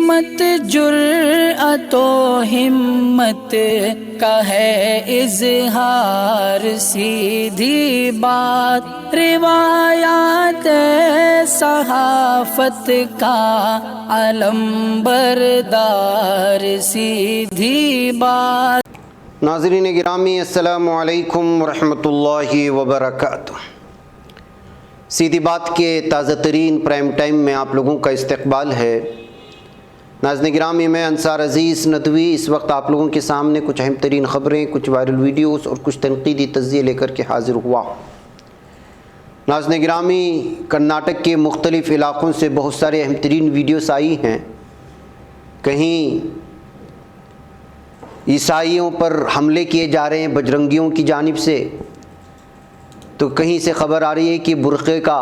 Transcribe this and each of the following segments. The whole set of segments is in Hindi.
सीमत जुर्अतो हिम्मत का है इज़हार, सीधी बात रिवायात सहाफत का अलम बरदार, सीधी बात। नाज़रीन गिरामी, अस्सलामु अलैकुम वरहमतुल्लाहि वबरकातुह। सीधी बात के ताज़ा तरीन प्राइम टाइम में आप लोगों का इस्तकबाल है। नाज़रीन गिरामी, मैं अंसार अज़ीज़ नदवी इस वक्त आप लोगों के सामने कुछ अहम तरीन ख़बरें, कुछ वायरल वीडियोस और कुछ तनक़ीदी तज़्ज़िये लेकर के हाज़िर हुआ। नाज़रीन गिरामी, कर्नाटक के मुख्तलिफ़ इलाक़ों से बहुत सारे अहम तरीन वीडियोस आई हैं। कहीं ईसाइयों पर हमले किए जा रहे हैं बजरंगियों की जानिब से, तो कहीं से ख़बर आ रही है कि बुर्क़े का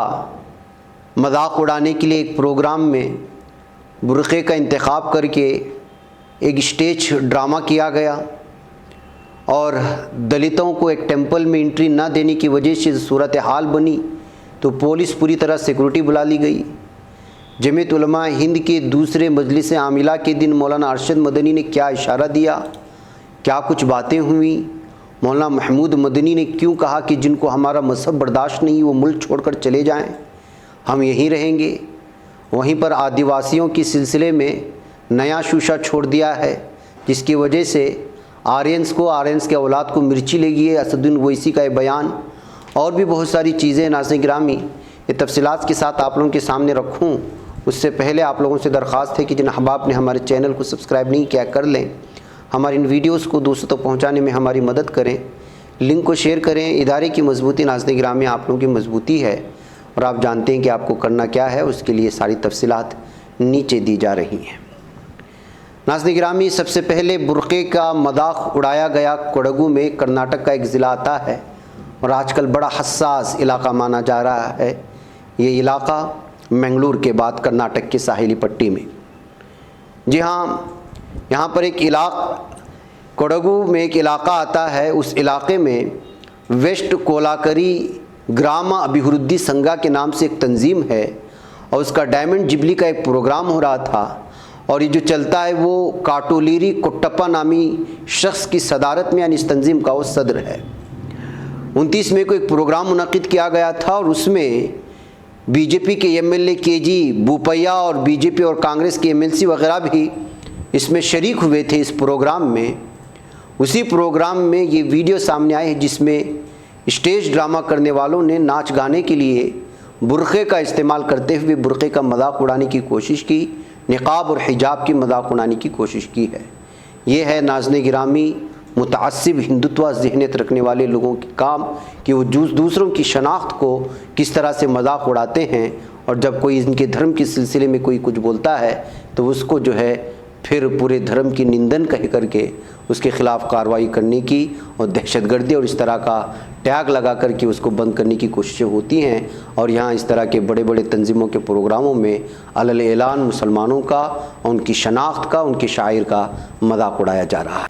मजाक उड़ाने के लिए एक प्रोग्राम में बुर्क़े का इंतख़ाब करके एक स्टेज ड्रामा किया गया और दलितों को एक टेंपल में एंट्री ना देने की वजह से सूरत हाल बनी, तो पुलिस पूरी तरह सिक्योरिटी बुला ली गई। जमीयत उलमा हिंद के दूसरे मजलिस आमिला के दिन मौलाना अरशद मदनी ने क्या इशारा दिया, क्या कुछ बातें हुई। मौलाना महमूद मदनी ने क्यों कहा कि जिनको हमारा मज़हब बर्दाश्त नहीं वो मुल्क छोड़कर चले जाएं, हम यहीं रहेंगे। वहीं पर आदिवासियों की सिलसिले में नया शूशा छोड़ दिया है, जिसकी वजह से आर्यंस के औलाद को मिर्ची लगी है। असदुद्दीन ओवैसी का ये बयान और भी बहुत सारी चीज़ें नाज़रीन गिरामी ये तफसीलात के साथ आप लोगों के सामने रखूँ, उससे पहले आप लोगों से दरख्वास्त है कि जिन अहबाब ने हमारे चैनल को सब्सक्राइब नहीं किया कर लें। हमारे इन वीडियोस को दोस्तों तक पहुंचाने में हमारी मदद करें, लिंक को शेयर करें। इदारे की मजबूती नाज़रीन गिरामी आप लोगों की मजबूती है और आप जानते हैं कि आपको करना क्या है, उसके लिए सारी तफसीलात नीचे दी जा रही हैं। नाज़रीन गिरामी, सबसे पहले बुर्क़े का मजाक उड़ाया गया कोडगु में, कर्नाटक का एक ज़िला आता है और आजकल बड़ा हसास इलाका माना जा रहा है। ये इलाका मंगलूर के बाद कर्नाटक के साहिली पट्टी में, जी हाँ, यहाँ पर एक कोडगु में एक इलाका आता है। उस इलाके में वेस्ट कोलाकरी ग्राम अभिवृद्धि संघा के नाम से एक तंजीम है और उसका डायमंड जुबली का एक प्रोग्राम हो रहा था और ये जो चलता है वो काटोलीरी कोट्टप्पा नामी शख्स की सदारत में, यानी इस तंजीम का वो सदर है। 29 मई को एक प्रोग्राम मुनक़िद किया गया था और उसमें बीजेपी के एमएलए केजी बोपैया और बीजेपी और कांग्रेस के एमएलसी वगैरह भी इसमें शरीक हुए थे इस प्रोग्राम में। उसी प्रोग्राम में ये वीडियो सामने आए हैं जिसमें स्टेज ड्रामा करने वालों ने नाच गाने के लिए बुर्क़े का इस्तेमाल करते हुए बुर्क़े का मजाक उड़ाने की कोशिश की, निक़ाब और हिजाब की मजाक उड़ाने की कोशिश की है। ये है नाज़रीन गिरामी मुतअस्सिब हिंदुत्व ज़हनियत रखने वाले लोगों के काम कि वो दूसरों की शनाख्त को किस तरह से मजाक उड़ाते हैं और जब कोई इनके धर्म के सिलसिले में कोई कुछ बोलता है तो उसको जो है फिर पूरे धर्म की निंदन कह करके उसके ख़िलाफ़ कार्रवाई करने की और दहशतगर्दी और इस तरह का टैग लगा करके उसको बंद करने की कोशिशें होती हैं। और यहाँ इस तरह के बड़े बड़े तंजीमों के प्रोग्रामों में अलल ऐलान मुसलमानों का और उनकी शनाख्त का, उनके शायर का मजाक उड़ाया जा रहा है।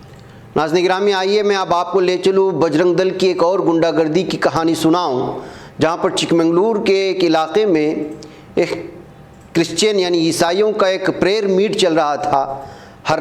नाज़रीन गिरामी, आइए मैं अब आपको ले चलूँ बजरंग दल की एक और गुंडागर्दी की कहानी सुनाऊँ, जहाँ पर चिकमंगलूर के एक इलाके में एक क्रिश्चियन यानी ईसाइयों का एक प्रेयर मीट चल रहा था। हर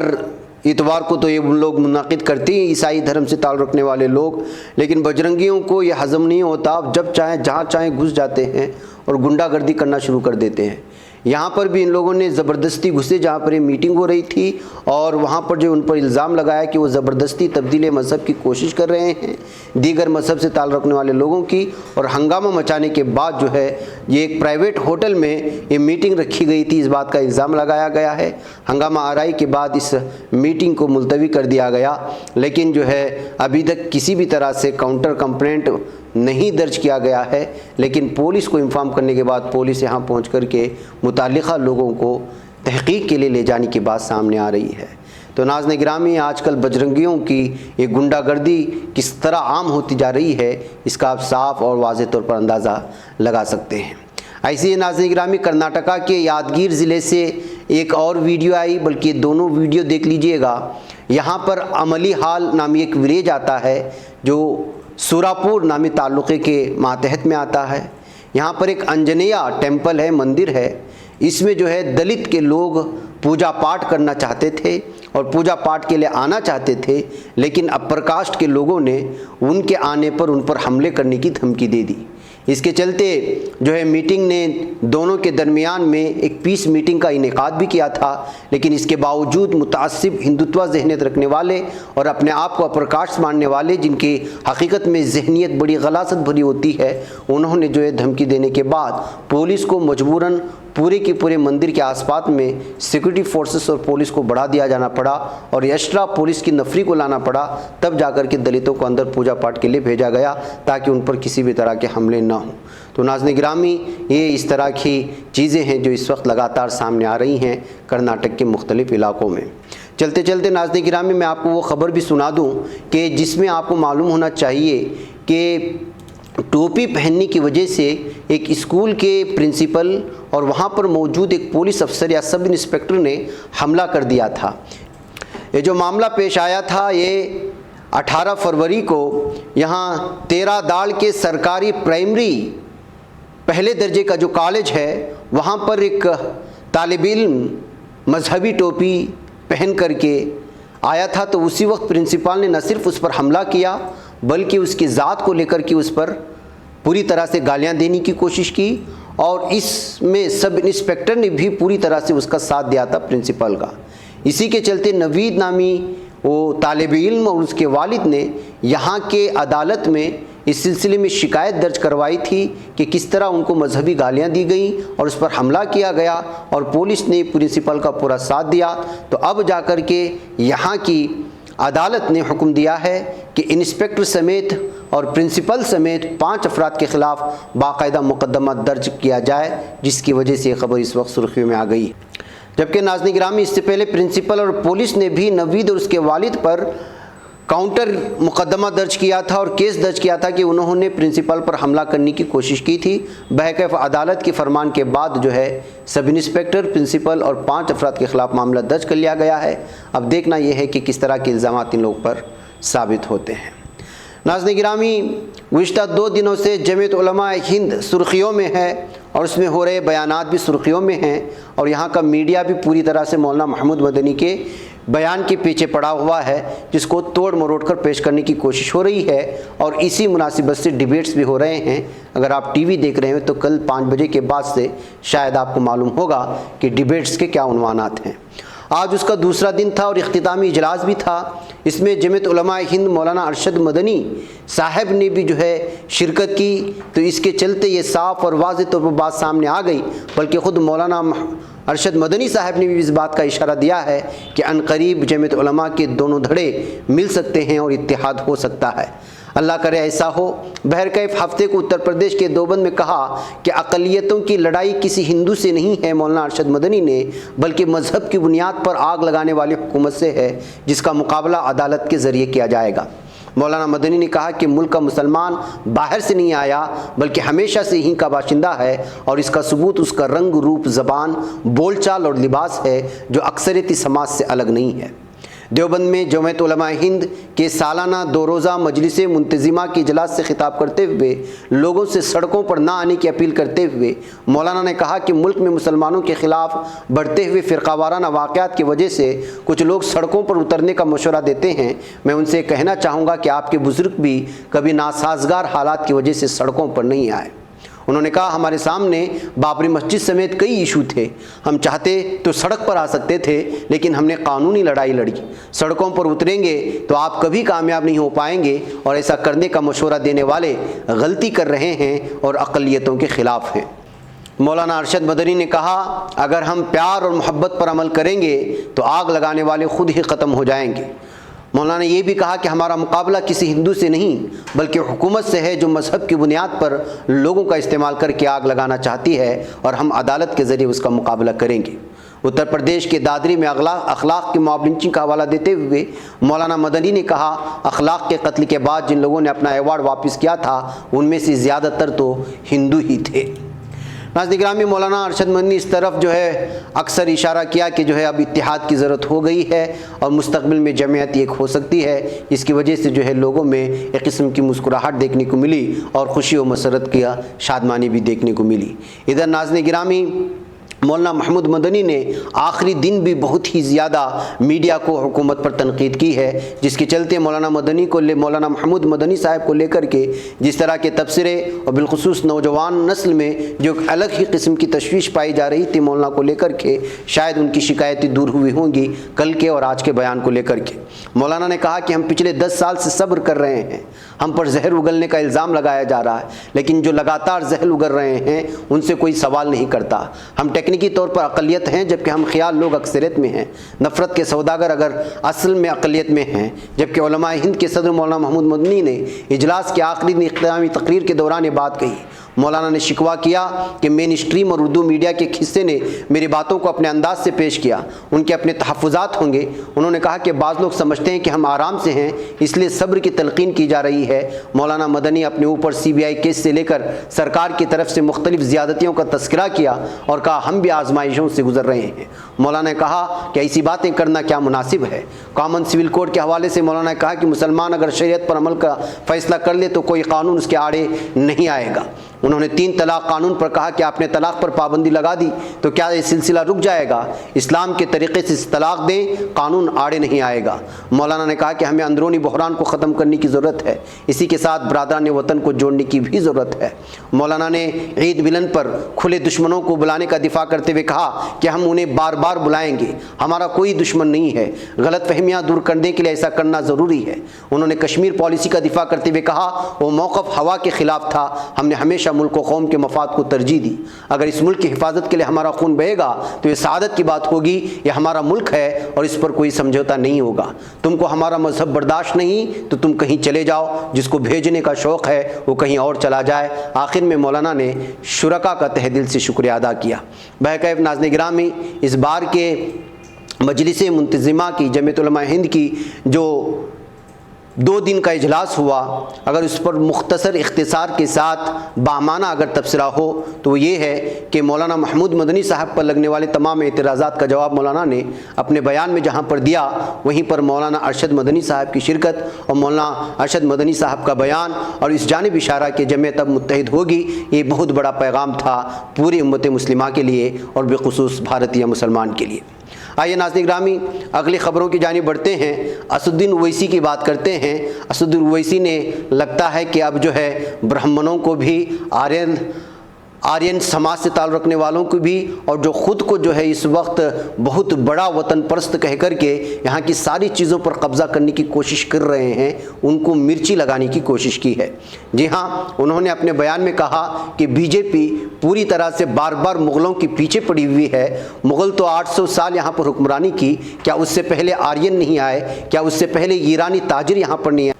इतवार को तो ये उन लोग मुनाकिद करते हैं ईसाई धर्म से ताल्लुक़ रखने वाले लोग, लेकिन बजरंगियों को ये हज़म नहीं होता, जब चाहें जहाँ चाहें घुस जाते हैं और गुंडागर्दी करना शुरू कर देते हैं। यहाँ पर भी इन लोगों ने ज़बरदस्ती घुसे जहाँ पर ये मीटिंग हो रही थी और वहाँ पर जो उन पर इल्ज़ाम लगाया कि वो ज़बरदस्ती तब्दील मज़हब की कोशिश कर रहे हैं, दीगर मज़हब से ताल्लुक़ रखने वाले लोगों की। और हंगामा मचाने के बाद जो है ये एक प्राइवेट होटल में ये मीटिंग रखी गई थी, इस बात का इल्ज़ाम लगाया गया है। हंगामा आराई के बाद इस मीटिंग को मुलतवी कर दिया गया, लेकिन जो है अभी तक किसी भी तरह से काउंटर कंप्लेंट नहीं दर्ज किया गया है। लेकिन पुलिस को इन्फॉर्म करने के बाद पुलिस यहाँ पहुँच कर के मुताल्लिक़ा लोगों को तहक़ीक़ के लिए ले जाने की बात सामने आ रही है। तो नाज़रीन गिरामी, आजकल बजरंगियों की ये गुंडागर्दी किस तरह आम होती जा रही है, इसका आप साफ़ और वाज़ेह तौर पर अंदाज़ा लगा सकते हैं। ऐसे ही नाज़रीन गिरामी, कर्नाटका के यादगीर ज़िले से एक और वीडियो आई, बल्कि दोनों वीडियो देख लीजिएगा। यहाँ पर अमली हाल नामी एक विलेज आता है जो सुरापुर नामी ताल्लुक़े के मातहत में आता है। यहाँ पर एक अंजनेया टेम्पल है, मंदिर है। इसमें जो है दलित के लोग पूजा पाठ करना चाहते थे और पूजा पाठ के लिए आना चाहते थे, लेकिन अपर कास्ट के लोगों ने उनके आने पर उन पर हमले करने की धमकी दे दी। इसके चलते जो है मीटिंग ने दोनों के दरमियान में एक पीस मीटिंग का इनेकाद भी किया था, लेकिन इसके बावजूद मुतासिब हिंदुत्व जहनीत रखने वाले और अपने आप को अपर कास्ट मानने वाले, जिनकी हकीकत में जहनीत बड़ी गलासत भरी होती है, उन्होंने जो है धमकी देने के बाद पुलिस को मजबूरन पूरे के पूरे मंदिर के आसपास में सिक्योरिटी फोर्सेस और पुलिस को बढ़ा दिया जाना पड़ा और एक्स्ट्रा पुलिस की नफरी को लाना पड़ा, तब जाकर के दलितों को अंदर पूजा पाठ के लिए भेजा गया ताकि उन पर किसी भी तरह के हमले ना हों। तो नाज़रीन गिरामी, ये इस तरह की चीज़ें हैं जो इस वक्त लगातार सामने आ रही हैं कर्नाटक के मुख्तलिफ़ इलाकों में। चलते चलते नाज़रीन गिरामी, मैं आपको वो ख़बर भी सुना दूँ कि जिसमें आपको मालूम होना चाहिए कि टोपी पहनने की वजह से एक स्कूल के प्रिंसिपल और वहाँ पर मौजूद एक पुलिस अफसर या सब इंस्पेक्टर ने हमला कर दिया था। ये जो मामला पेश आया था, ये 18 फरवरी को यहाँ तेरा दाड़ के सरकारी प्राइमरी पहले दर्जे का जो कॉलेज है, वहाँ पर एक तालिब इल्म मजहबी टोपी पहन करके आया था। तो उसी वक्त प्रिंसिपल ने न सिर्फ उस पर हमला किया बल्कि उसकी ज़ात को लेकर के उस पर पूरी तरह से गालियां देने की कोशिश की और इसमें सब इंस्पेक्टर ने भी पूरी तरह से उसका साथ दिया था प्रिंसिपल का। इसी के चलते नवीद नामी वो तालिब इल्म और उसके वालिद ने यहाँ के अदालत में इस सिलसिले में शिकायत दर्ज करवाई थी कि किस तरह उनको मजहबी गालियां दी गई और उस पर हमला किया गया और पुलिस ने प्रिंसिपल का पूरा साथ दिया। तो अब जाकर के यहाँ की अदालत ने हुक्म दिया है कि इंस्पेक्टर समेत और प्रिंसिपल समेत 5 अफराद के ख़िलाफ़ बाकायदा मुकदमा दर्ज किया जाए, जिसकी वजह से ये खबर इस वक्त सुर्खियों में आ गई। जबकि नाज़रीन गिरामी, इससे पहले प्रिंसिपल और पुलिस ने भी नवीद और उसके वालिद पर काउंटर मुकदमा दर्ज किया था और केस दर्ज किया था कि उन्होंने प्रिंसिपल पर हमला करने की कोशिश की थी। बहकैफ अदालत के फरमान के बाद जो है सब इंस्पेक्टर, प्रिंसिपल और 5 अफराद के ख़िलाफ़ मामला दर्ज कर लिया गया है। अब देखना यह है कि किस तरह के इल्ज़ामात इन लोगों पर साबित होते हैं। नाज़रीन गिरामी, गुज़िश्ता 2 दिनों से जमीयत उलमा हिंद सुर्खियों में है और उसमें हो रहे बयानात भी सुर्खियों में हैं और यहाँ का मीडिया भी पूरी तरह से मौलाना महमूद मदनी के बयान के पीछे पड़ा हुआ है, जिसको तोड़ मरोड़ कर पेश करने की कोशिश हो रही है और इसी मुनासिबत से डिबेट्स भी हो रहे हैं। अगर आप टीवी देख रहे हो तो कल 5 बजे के बाद से शायद आपको मालूम होगा कि डिबेट्स के क्या उन्वानात हैं। आज उसका दूसरा दिन था और इख्तितामी इजलास भी था। इसमें जमीयत उलमा हिंद मौलाना अरशद मदनी साहब ने भी जो है शिरकत की। तो इसके चलते ये साफ़ और वाज़ेह तौर पर बात सामने आ गई, बल्कि ख़ुद मौलाना अरशद मदनी साहब ने भी इस बात का इशारा दिया है कि अनकरीब जमीयत उलमा के दोनों धड़े मिल सकते हैं और इत्तेहाद हो सकता है। अल्लाह करे ऐसा हो। बहरकैफ हफ्ते को उत्तर प्रदेश के देवबंद में कहा कि अक़लियतों की लड़ाई किसी हिंदू से नहीं है मौलाना अरशद मदनी ने, बल्कि मज़हब की बुनियाद पर आग लगाने वाली हुकूमत से है, जिसका मुकाबला अदालत के ज़रिए किया जाएगा। मौलाना मदनी ने कहा कि मुल्क का मुसलमान बाहर से नहीं आया बल्कि हमेशा से यहीं का बाशिंदा है और इसका सबूत उसका रंग, रूप, ज़बान, बोलचाल और लिबास है जो अक्सरियती समाज से अलग नहीं है। देवबंद में जमीयत उलमा हिंद के सालाना 2 रोज़ा मजलिस मुंतज़िमा के इजलास से खिताब करते हुए लोगों से सड़कों पर ना आने की अपील करते हुए मौलाना ने कहा कि मुल्क में मुसलमानों के ख़िलाफ़ बढ़ते हुए फ़िरक़ावाराना वाक़यात की वजह से कुछ लोग सड़कों पर उतरने का मशवरा देते हैं। मैं उनसे कहना चाहूँगा कि आपके बुज़ुर्ग भी कभी नासाजगार हालात की वजह से सड़कों पर नहीं आए। उन्होंने कहा हमारे सामने बाबरी मस्जिद समेत कई इशू थे, हम चाहते तो सड़क पर आ सकते थे लेकिन हमने कानूनी लड़ाई लड़ी। सड़कों पर उतरेंगे तो आप कभी कामयाब नहीं हो पाएंगे और ऐसा करने का मशवरा देने वाले गलती कर रहे हैं और अक़लियतों के ख़िलाफ़ हैं। मौलाना अरशद मदनी ने कहा अगर हम प्यार और मोहब्बत पर अमल करेंगे तो आग लगाने वाले खुद ही ख़त्म हो जाएंगे। मौलाना ने यह भी कहा कि हमारा मुकाबला किसी हिंदू से नहीं बल्कि हुकूमत से है जो मज़हब की बुनियाद पर लोगों का इस्तेमाल करके आग लगाना चाहती है और हम अदालत के ज़रिए उसका मुकाबला करेंगे। उत्तर प्रदेश के दादरी में अखलाक की मॉब लिंचिंग का हवाला देते हुए मौलाना मदनी ने कहा अखलाक के कत्ल के बाद जिन लोगों ने अपना अवार्ड वापस किया था उनमें से ज़्यादातर तो हिंदू ही थे। नाज़रीन गिरामी, मौलाना अरशद मदनी इस तरफ जो है अक्सर इशारा किया कि जो है अब इत्तिहाद की ज़रूरत हो गई है और मुस्तक़बिल में जमीयत एक हो सकती है। इसकी वजह से जो है लोगों में एक किस्म की मुस्कुराहट देखने को मिली और खुशी और मसरत की शादमानी भी देखने को मिली। इधर नाज़रीन गिरामी, मौलाना महमूद मदनी ने आखिरी दिन भी बहुत ही ज़्यादा मीडिया को हुकूमत पर तनकीद की है, जिसके चलते मौलाना महमूद मदनी साहब को लेकर के जिस तरह के तबसरे और बिलखुसूस नौजवान नस्ल में जो अलग ही किस्म की तशवीश पाई जा रही थी मौलाना को लेकर के, शायद उनकी शिकायतें दूर हुई होंगी कल के और आज के बयान को लेकर के। मौलाना ने कहा कि हम पिछले 10 साल से सब्र कर रहे हैं, हम पर जहर उगलने का इल्ज़ाम लगाया जा रहा है, लेकिन जो लगातार जहर उगल रहे हैं उनसे कोई सवाल नहीं करता। हम टेक्निकी तौर पर अक़लियत हैं, जबकि हम ख्याल लोग अक्सरियत में हैं। नफ़रत के सौदागर अगर असल में अक़लियत में हैं, जबकि उलमा हिंद के सदर मौलाना महमूद मदनी ने इजलास के आखिरी दिन इख्तितामी तकरीर के दौरान ये बात कही। मौलाना ने शिकवा किया कि मेन स्ट्रीम और उर्दू मीडिया के हिस्से ने मेरी बातों को अपने अंदाज से पेश किया, उनके अपने तहफ़्फ़ुज़ात होंगे। उन्होंने कहा कि बाज़ लोग समझते हैं कि हम आराम से हैं, इसलिए सब्र की तलक़ीन की जा रही है। मौलाना मदनी अपने ऊपर CBI केस से लेकर सरकार की तरफ से मुख्तलिफ ज़्यादतियों का तस्करा किया और कहा हम भी आजमाइशों से गुजर रहे हैं। मौलाना ने कहा कि ऐसी बातें करना क्या मुनासिब है। कॉमन सिविल कोड के हवाले से मौलाना ने कहा कि मुसलमान अगर शरीयत पर अमल का फ़ैसला कर ले तो कोई कानून उसके आड़े नहीं आएगा। उन्होंने 3 तलाक कानून पर कहा कि आपने तलाक पर पाबंदी लगा दी तो क्या ये सिलसिला रुक जाएगा? इस्लाम के तरीक़े से तलाक दें, कानून आड़े नहीं आएगा। मौलाना ने कहा कि हमें अंदरूनी बहरान को ख़त्म करने की ज़रूरत है, इसी के साथ बरादरान वतन को जोड़ने की भी ज़रूरत है। मौलाना ने ईद मिलन पर खुले दुश्मनों को बुलाने का दिफा करते हुए कहा कि हम उन्हें बार बार बुलाएंगे, हमारा कोई दुश्मन नहीं है, गलत फहमियाँ दूर करने के लिए ऐसा करना ज़रूरी है। उन्होंने कश्मीर पॉलिसी का दिफा करते हुए कहा वो मौक़िफ़ हवा के ख़िलाफ़ था, हमने हमेशा मुल्क व कौम के मफाद को तरजीह दी। अगर इस मुल्क की हिफाजत के लिए हमारा खून बहेगा तो ये सआदत की बात होगी, ये हमारा मुल्क है और इस पर कोई समझौता नहीं होगा। तुमको हमारा मजहब बर्दाश्त नहीं तो तुम कहीं चले जाओ, जिसको भेजने का शौक़ है वो कहीं और चला जाए। आखिर में मौलाना ने शुरका का तहे दिल से शुक्रिया अदा किया। बहरकैफ नाज़रीन गिरामी, इस बार के मजलिस मुंतज़िमा की जमीयत उलमा हिंद की जो 2 दिन का इजलास हुआ, अगर उस पर मुख्तसर इख्तिसार के साथ बामाना अगर तबसरा हो तो ये है कि मौलाना महमूद मदनी साहब पर लगने वाले तमाम एतराज़ात का जवाब मौलाना ने अपने बयान में जहाँ पर दिया, वहीं पर मौलाना अरशद मदनी साहब की शिरकत और मौलाना अरशद मदनी साहब का बयान और इस जानिब इशारा कि जमीयत अब मुत्तहिद होगी, ये बहुत बड़ा पैगाम था पूरी उम्मत मुस्लिमा के लिए और बिखुसूस भारतीय मुसलमान के लिए। आइए नाज़रीन ग्रामी, अगली ख़बरों की जानिब बढ़ते हैं। असदुद्दीन ओवैसी की बात करते हैं। असदुद्दीन ओवैसी ने लगता है कि अब जो है ब्राह्मणों को भी आर्यन समाज से ताल्लुक़ रखने वालों को भी और जो ख़ुद को जो है इस वक्त बहुत बड़ा वतन परस्त कह कर के यहाँ की सारी चीज़ों पर कब्ज़ा करने की कोशिश कर रहे हैं, उनको मिर्ची लगाने की कोशिश की है। जी हाँ, उन्होंने अपने बयान में कहा कि बीजेपी पूरी तरह से बार बार मुग़लों के पीछे पड़ी हुई है। मुग़ल तो 800 साल यहाँ पर हुक्मरानी की, क्या उससे पहले आर्यन नहीं आए? क्या उससे पहले ईरानी ताजिर यहाँ पर नहीं आए?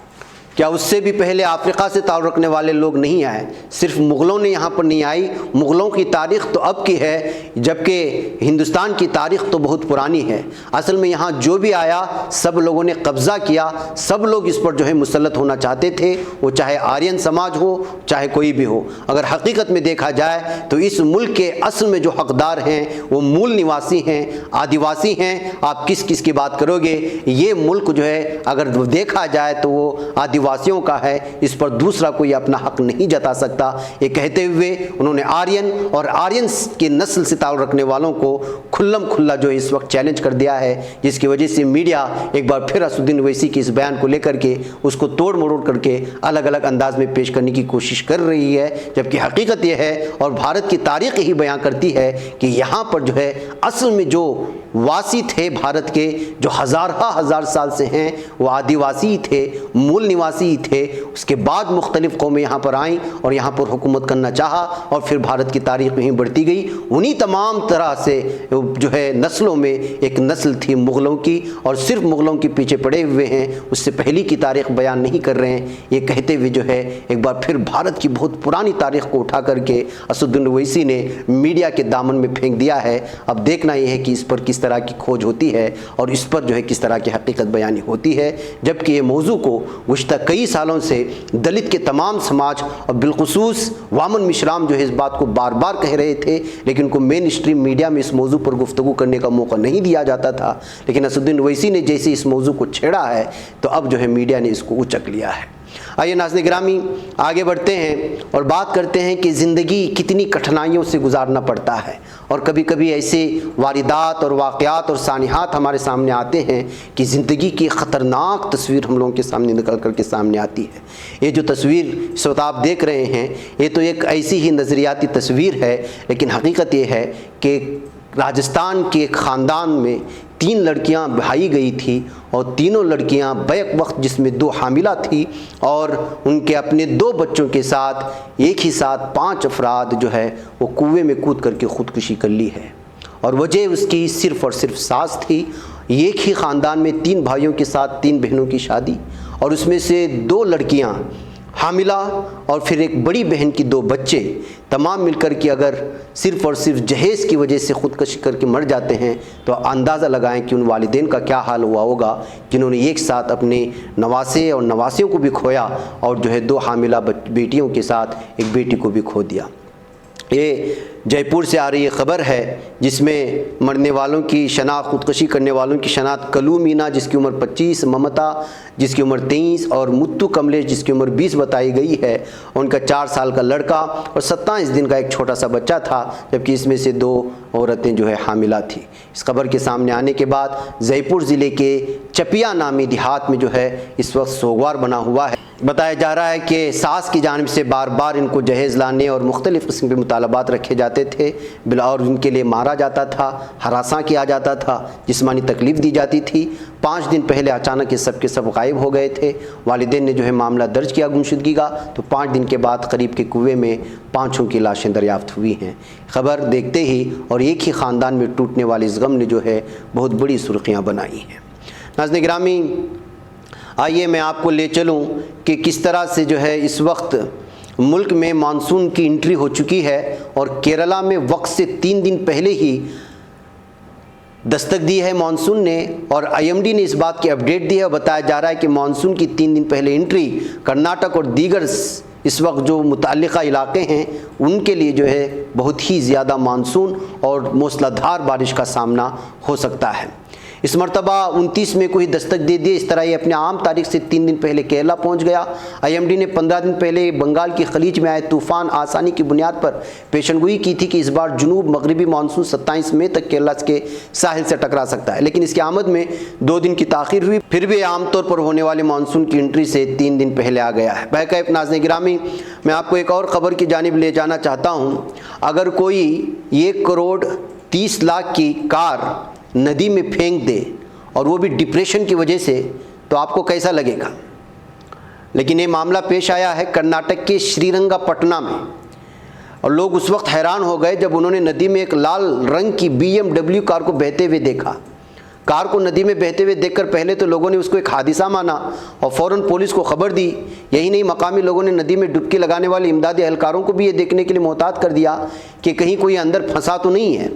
क्या उससे भी पहले अफ्रीका से ताल्लुक़ रखने वाले लोग नहीं आए? सिर्फ मुग़लों ने यहाँ पर नहीं आई। मुग़लों की तारीख़ तो अब की है, जबकि हिंदुस्तान की तारीख़ तो बहुत पुरानी है। असल में यहाँ जो भी आया सब लोगों ने कब्ज़ा किया, सब लोग इस पर जो है मुसल्लत होना चाहते थे, वो चाहे आर्यन समाज हो चाहे कोई भी हो। अगर हकीकत में देखा जाए तो इस मुल्क के असल में जो हकदार हैं वो मूल निवासी हैं, आदिवासी हैं। आप किस किस की बात करोगे? ये मुल्क जो है अगर देखा जाए तो वो आदिवासियों का है, इस पर दूसरा कोई अपना हक नहीं जता सकता। ये कहते हुए उन्होंने आर्यन और आर्यन के नस्ल से ताल्लुक़ रखने वालों को खुल्लम खुल्ला जो इस वक्त चैलेंज कर दिया है, जिसकी वजह से मीडिया एक बार फिर असदुद्दीन ओवैसी के इस बयान को लेकर के उसको तोड़ मरोड़ करके अलग अलग अंदाज में पेश करने की कोशिश कर रही है, जबकि हकीकत यह है और भारत की तारीख़ ही बयां करती है कि यहाँ पर जो है असल में जो वासी थे भारत के, जो हजार साल से हैं, वो आदिवासी थे, मूल निवासी थे। उसके बाद मुख्तलिफ कौमें यहाँ पर आईं और यहाँ पर हुकूमत करना चाहा और फिर भारत की तारीख़ में ही बढ़ती गई। उन्हीं तमाम तरह से जो है नस्लों में एक नस्ल थी मुग़लों की, और सिर्फ मुग़लों के पीछे पड़े हुए हैं, उससे पहले की तारीख़ बयान नहीं कर रहे हैं। ये कहते हुए जो है एक बार फिर भारत की बहुत पुरानी तारीख़ को उठा करके असदुद्दीन ओवैसी ने मीडिया के दामन में फेंक दिया है। अब देखना यह है कि इस पर किस तरह की खोज होती है और इस पर जो है किस तरह की हकीकत बयानी होती है, जबकि ये मौजू को गुज़श्ता कई सालों से दलित के तमाम समाज और बिलखुसूस वामन मिश्राम जो है इस बात को बार बार कह रहे थे, लेकिन उनको मेन स्ट्रीम मीडिया में इस मौजू पर गुफ्तगू करने का मौका नहीं दिया जाता था। लेकिन असदुद्दीन ओवैसी ने जैसे इस मौजू को छेड़ा है तो अब जो है मीडिया ने इसको उचक लिया है। आइए नाज़रीन गिरामी आगे बढ़ते हैं और बात करते हैं कि ज़िंदगी कितनी कठिनाइयों से गुजारना पड़ता है, और कभी कभी ऐसे वारिदात और वाक़यात और सानिहात हमारे सामने आते हैं कि ज़िंदगी की ख़तरनाक तस्वीर हम लोगों के सामने निकल कर के सामने आती है। ये जो तस्वीर इस वक्त आप देख रहे हैं, ये तो एक ऐसी ही नज़रियाती तस्वीर है, लेकिन हकीकत ये है कि राजस्थान के एक ख़ानदान में 3 लड़कियां ब्याही गई थी, और तीनों लड़कियां बैक वक्त जिसमें 2 हामिला थी, और उनके अपने 2 बच्चों के साथ एक ही साथ 5 अफराद जो है वो कुएं में कूद करके ख़ुदकुशी कर ली है। और वजह उसकी सिर्फ़ और सिर्फ सास थी। एक ही ख़ानदान में 3 भाइयों के साथ 3 बहनों की शादी, और उसमें से 2 लड़कियां हामिला और फिर एक बड़ी बहन की 2 बच्चे, तमाम मिलकर के अगर सिर्फ़ और सिर्फ जहेज़ की वजह से ख़ुदकुशी करके मर जाते हैं तो अंदाज़ा लगाएं कि उन वालिदैन का क्या हाल हुआ होगा जिन्होंने एक साथ अपने नवासे और नवासियों को भी खोया, और जो है 2 हामिला बेटियों के साथ एक बेटी को भी खो दिया। ये जयपुर से आ रही ये ख़बर है जिसमें मरने वालों की शनाख्त, ख़ुदकुशी करने वालों की शनाख्त कलू मीना जिसकी उम्र 25, ममता जिसकी उम्र 23 और मुत्तू कमलेश जिसकी उम्र 20 बताई गई है। उनका 4 साल का लड़का और 27 दिन का एक छोटा सा बच्चा था, जबकि इसमें से 2 औरतें जो है हामिला थी। इस खबर के सामने आने के बाद जयपुर ज़िले के चपिया नामी देहात में जो है इस वक्त सोगवार बना हुआ है। बताया जा रहा है कि सास की जानिब से बार बार इनको जहेज़ लाने और मुख्तलिफ़ किस्म के मुतालबात रखे जाते थे, और उनके लिए मारा जाता था, हरासा किया जाता था, जिस्मानी तकलीफ़ दी जाती थी। 5 दिन पहले अचानक ये सब के सब गायब हो गए थे। वालिदैन ने जो है मामला दर्ज किया गुमशुदगी का, तो 5 दिन के बाद करीब के कुएं में 5 की लाशें दरियाफ़्त हुई हैं। ख़बर देखते ही और एक ही ख़ानदान में टूटने वाले इस गम ने जो है बहुत बड़ी सुर्खियाँ बनाई हैं। नाज़रीन गिरामी, आइए मैं आपको ले चलूं कि किस तरह से जो है इस वक्त मुल्क में मानसून की एंट्री हो चुकी है, और केरला में वक्त से 3 दिन पहले ही दस्तक दी है मानसून ने, और IMD ने इस बात की अपडेट दी है। बताया जा रहा है कि मानसून की 3 दिन पहले एंट्री कर्नाटक और दीगर इस वक्त जो मुतल्लिक़ा इलाके हैं उनके लिए जो है बहुत ही ज़्यादा मानसून और मूसलाधार बारिश का सामना हो सकता है। इस मरतबा 29 मई को ही दस्तक दे दी। इस तरह ये अपने आम तारीख से 3 दिन पहले केरला पहुंच गया। IMD ने 15 दिन पहले बंगाल की खलीज में आए तूफ़ान आसानी की बुनियाद पर पेशनगोई की थी कि इस बार जुनूब मगरबी मानसून 27 मई तक केरला के साहिल से टकरा सकता है, लेकिन इसकी आमद में 2 दिन की ताख़ीर हुई। फिर भी आमतौर पर होने वाले मानसून की एंट्री से 3 दिन पहले आ गया है। बहरकैफ नाज़रीन गिरामी, मैं आपको एक और ख़बर की जानिब ले जाना चाहता हूँ। अगर कोई 1 करोड़ 30 लाख की कार नदी में फेंक दे और वो भी डिप्रेशन की वजह से, तो आपको कैसा लगेगा? लेकिन ये मामला पेश आया है कर्नाटक के श्रीरंगपट्टनम में, और लोग उस वक्त हैरान हो गए जब उन्होंने नदी में एक लाल रंग की BMW कार को बहते हुए देखा। कार को नदी में बहते हुए देखकर पहले तो लोगों ने उसको एक हादिसा माना और फ़ौरन पुलिस को खबर दी। यही नहीं, मकामी लोगों ने नदी में डुबकी लगाने वाले इमदादी एहलकारों को भी ये देखने के लिए मोहतात कर दिया कि कहीं कोई अंदर फंसा तो नहीं है।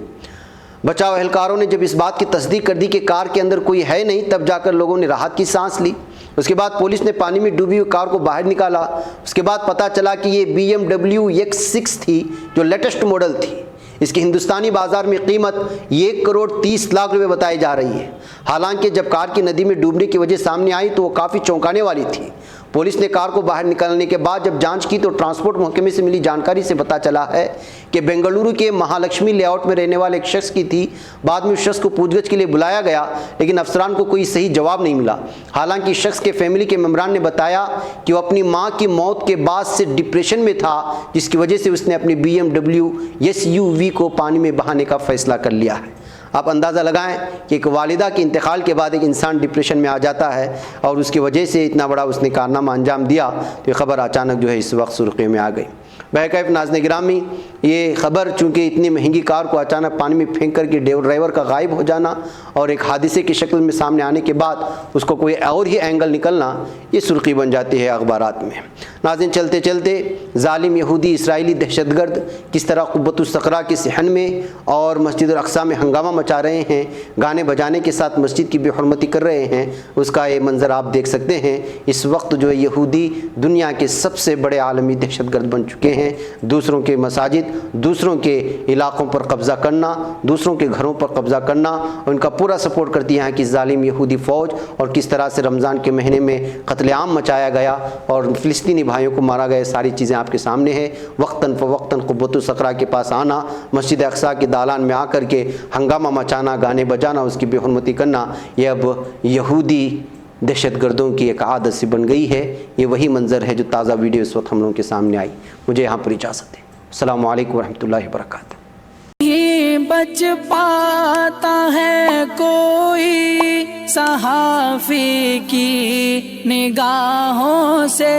बचाव एहलकारों ने जब इस बात की तस्दीक कर दी कि कार के अंदर कोई है नहीं, तब जाकर लोगों ने राहत की सांस ली। उसके बाद पुलिस ने पानी में डूबी हुई कार को बाहर निकाला। उसके बाद पता चला कि ये BMW X6 थी, जो लेटेस्ट मॉडल थी। इसकी हिंदुस्तानी बाज़ार में कीमत 1 करोड़ 30 लाख रुपए बताई जा रही है। हालांकि जब कार की नदी में डूबने की वजह सामने आई तो वो काफ़ी चौंकाने वाली थी। पुलिस ने कार को बाहर निकालने के बाद जब जांच की तो ट्रांसपोर्ट महकमे से मिली जानकारी से पता चला है कि बेंगलुरु के महालक्ष्मी लेआउट में रहने वाले एक शख्स की थी। बाद में उस शख्स को पूछगछ के लिए बुलाया गया, लेकिन अफसरान को कोई सही जवाब नहीं मिला। हालांकि शख्स के फैमिली के मेम्बरान ने बताया कि वो अपनी मां की मौत के बाद से डिप्रेशन में था, जिसकी वजह से उसने अपनी BMW SUV को पानी में बहाने का फैसला कर लिया है। आप अंदाज़ा लगाएं कि एक वालिदा के इंतकाल के बाद एक इंसान डिप्रेशन में आ जाता है और उसकी वजह से इतना बड़ा उसने कारनामा अंजाम दिया, तो ये ख़बर अचानक जो है इस वक्त सुर्खियों में आ गई। बहरकैफ नाज़रीन गिरामी, ये ख़बर चूँकि इतनी महंगी कार को अचानक पानी में फेंक करके ड्राइवर का गायब हो जाना और एक हादसे की शक्ल में सामने आने के बाद उसको कोई और ही एंगल निकलना, ये सुर्खी बन जाती है अखबारात में। नाज़रीन, चलते चलते ज़ालिम यहूदी इसराइली दहशतगर्द किस तरह क़ुव्वतुस्सक़रा के सहन में और मस्जिद अल-अक़सा में हंगामा मचा रहे हैं, गाने बजाने के साथ मस्जिद की बेहुरमती कर रहे हैं, उसका ये मंज़र आप देख सकते हैं। इस वक्त जो है यहूदी दुनिया के सबसे बड़े आलमी दहशतगर्द बन चुके हैं। दूसरों के मसाजिद दूसरों के इलाक़ों पर कब्ज़ा करना, दूसरों के घरों पर कब्ज़ा करना, उनका पूरा सपोर्ट करती है यहाँ की जालिम यहूदी फ़ौज, और किस तरह से रमज़ान के महीने में कत्लेआम मचाया गया और फ़िलिस्तीनी भाइयों को मारा गया, सारी चीज़ें आपके सामने है। वक्तन फ़वक्तन क़ुव्वतुस सकरा के पास आना, मस्जिद अक़सा के दालान में आकर के हंगामा मचाना, गाने बजाना, उसकी बेहुरमती करना, ये अब यहूदी दहशतगर्दों की एक आदत सी बन गई है। ये वही मंज़र है जो ताज़ा वीडियो इस वक्त हम लोगों के सामने आई। मुझे यहाँ पर इजाज़त दें। अस्सलामु अलैकुम वरहमतुल्लाहि वबरकातुहू। नहीं बच पाता है कोई सहाफ़ी की निगाहों से,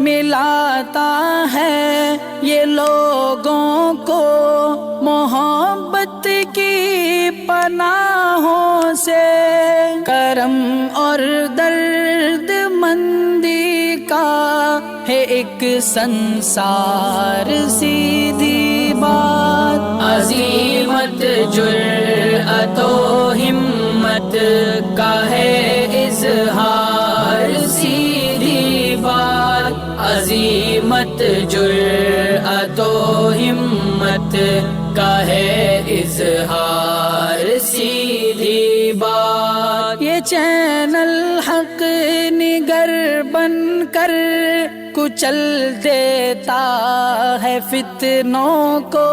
मिलाता है ये लोगों को मोहब्बत की पनाहों से। करम और दर्द मंदी का है एक संसार, सीधी बात। अज़ीमत जुर्अतो हिम्मत का है इज़हार, सीधी बात। अज़ीमत जुर्अतो हिम्मत का है इज़हार, सीधी बात। ये चैनल हक निगर बन कर कुचल देता है फितनों को।